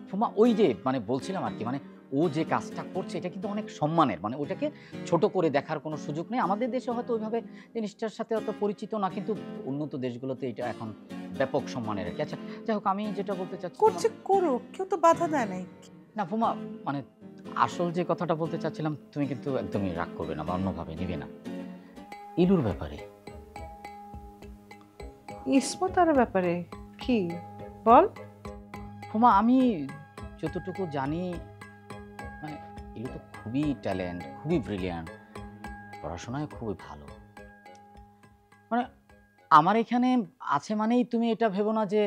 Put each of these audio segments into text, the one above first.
ফুমা ওই যে মানে বলছিলাম আর কি মানে ও যে কাজটা করছে এটা কিন্তু অনেক সম্মানের মানে ওটাকে ছোট করে দেখার কোনো সুযোগ নেই আমাদের দেশে হয়তো ওইভাবে জিনিসটার সাথে অত পরিচিত না কিন্তু উন্নত দেশগুলোতে এটা এখন ব্যাপক সম্মানের আর কি আচ্ছা যাই হোক আমি যেটা বলতে চাচ্ছি করছে করুক, কেউ তো বাধা দেয় নাই। না ফুমা মানে আসল যে কথাটা বলতে চাচ্ছিলাম তুমি কিন্তু একদমই রাগ করবে না বা অন্যভাবে নিবে না ইলুর ব্যাপারে ইসমতার ব্যাপারে কি বল? ফুমা আমি যতটুকু জানি মানে ইলু তো খুবই ট্যালেন্ট খুবই ব্রিলিয়ান্ট পড়াশোনায় খুবই ভালো মানে আমার এখানে আছে মানেই তুমি এটা ভেবো না যে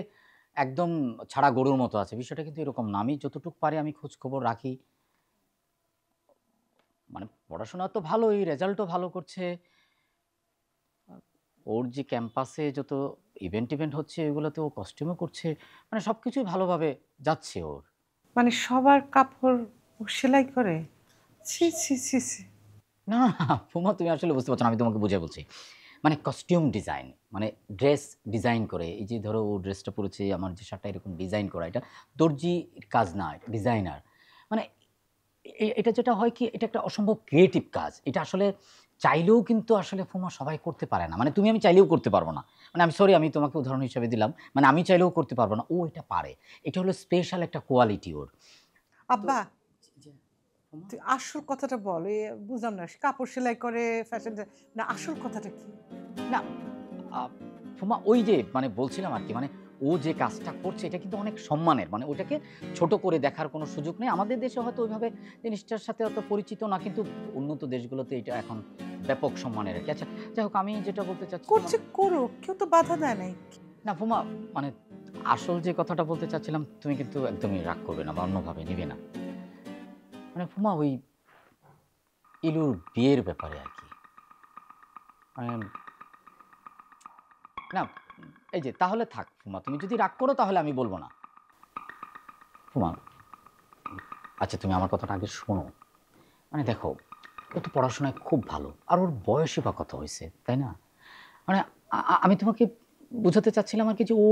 একদম ছাড়া গরুর মতো আছে বিষয়টা কিন্তু এরকম না আমি যতটুকু পারি আমি খোঁজ খবর রাখি মানে পড়াশোনা তো ভালোই রেজাল্টও ভালো করছে ওর যে ক্যাম্পাসে যত ইভেন্ট হচ্ছে এগুলোতে ও কস্টিউমও করছে মানে সব কিছুই ভালোভাবে যাচ্ছে ওর মানে সবার কাপড় ও সেলাই করে? ছি ছি ছি ছি। না ফুমা তুমি আসলে বুঝতে পারছো না আমি তোমাকে বুঝিয়ে বলছি মানে কস্টিউম ডিজাইন মানে ড্রেস ডিজাইন করে এই যে ধরো ও ড্রেসটা পরেছে আমার যে শার্টটা এরকম ডিজাইন করা এটা দর্জি কাজ না ডিজাইনার মানে এটা যেটা হয় কি এটা একটা অসম্ভব ক্রিয়েটিভ কাজ এটা আসলে চাইলেও কিন্তু আসলে ফুমা সবাই করতে পারে না মানে তুমি আমি চাইলেও করতে পারবো না মানে আমি সরি আমি তোমাকে উদাহরণ হিসেবে দিলাম মানে আমি চাইলেও করতে পারবো না ও এটা পারে এটা হলো স্পেশাল একটা কোয়ালিটি ওর আব্বা, তুই আসল কথাটা বল। বুঝলাম না, কাপড় সেলাই করে, ফ্যাশন না, আসল কথাটা কি? না ফুমা ওই যে মানে বলছিলাম আর কি মানে ও যে কাজটা করছে এটা কিন্তু অনেক সম্মানের মানে ওটাকে ছোট করে দেখার কোনো সুযোগ নেই আমাদের দেশে হয়তো ওইভাবে জিনিসটার সাথে অত পরিচিত না কিন্তু উন্নত দেশগুলোতে এটা এখন ব্যাপক সম্মানের আর কি আচ্ছা যাই হোক আমি যেটা বলতে চাচ্ছি করছে করুক, কেউ তো বাধা দেয় নাই। না ফুমা মানে আসল যে কথাটা বলতে চাচ্ছিলাম তুমি কিন্তু একদমই রাগ করবে না বা অন্যভাবে নিবে না মানে ফুমা ওই ইলুর বিয়ের ব্যাপারে আর কি মানে না এই যে তাহলে থাক ফুমা তুমি যদি রাগ করো তাহলে আমি বলবো না ফুমা আচ্ছা তুমি আমার কথাটা আগে শোনো মানে দেখো ও তো পড়াশোনায় খুব ভালো আর ওর বয়সই বা কত হয়েছে তাই না মানে আমি তোমাকে বোঝাতে চাচ্ছিলাম আর কি যে ও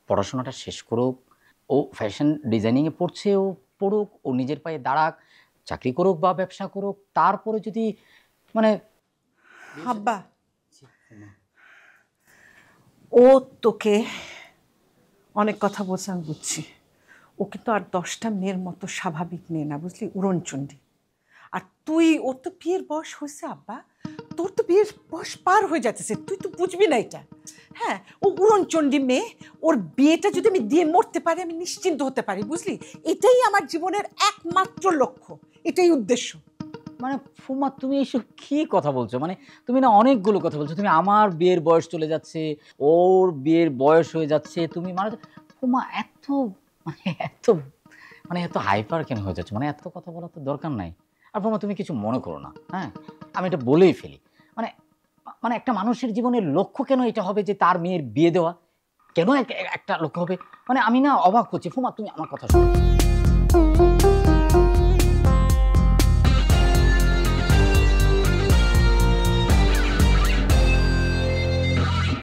পড়াশোনাটা শেষ করুক ও ফ্যাশন ডিজাইনিংয়ে পড়ছে ও পড়ুক ও নিজের পায়ে দাঁড়াক চাকরি করুক বা ব্যবসা করুক তারপরে যদি মানে আব্বা, ও তোকে অনেক কথা বলছে, আমি বুঝছি। ও কিন্তু আর 10টা মেয়ের মতো স্বাভাবিক মেয়ে না, বুঝলি, উড়নচণ্ডী। আর তুই, ওর তো বিয়ের বয়স হয়েছে আব্বা, তোর তো বিয়ের বয়স পার হয়ে যাচ্ছে, তুই তো বুঝবি না এটা। হ্যাঁ, ও উড়নচণ্ডী মেয়ে, ওর বিয়েটা যদি আমি দিয়ে মরতে পারি আমি নিশ্চিন্ত হতে পারি, বুঝলি। এটাই আমার জীবনের একমাত্র লক্ষ্য, এটাই উদ্দেশ্য। মানে ফুমা তুমি এইসব কি কথা বলছো মানে তুমি না অনেকগুলো কথা বলছো তুমি আমার বিয়ের বয়স চলে যাচ্ছে ওর বিয়ের বয়স হয়ে যাচ্ছে তুমি মানে ফুমা এত মানে এত মানে এত হাইপার কেন হয়ে যাচ্ছে মানে এত কথা বলার তো দরকার নাই আর ফুমা তুমি কিছু মনে করো না হ্যাঁ আমি এটা বলেই ফেলি মানে মানে একটা মানুষের জীবনের লক্ষ্য কেন এটা হবে যে তার মেয়ের বিয়ে দেওয়া কেন একটা লক্ষ্য হবে মানে আমি না অবাক হচ্ছি ফুমা তুমি আমার কথা শোনো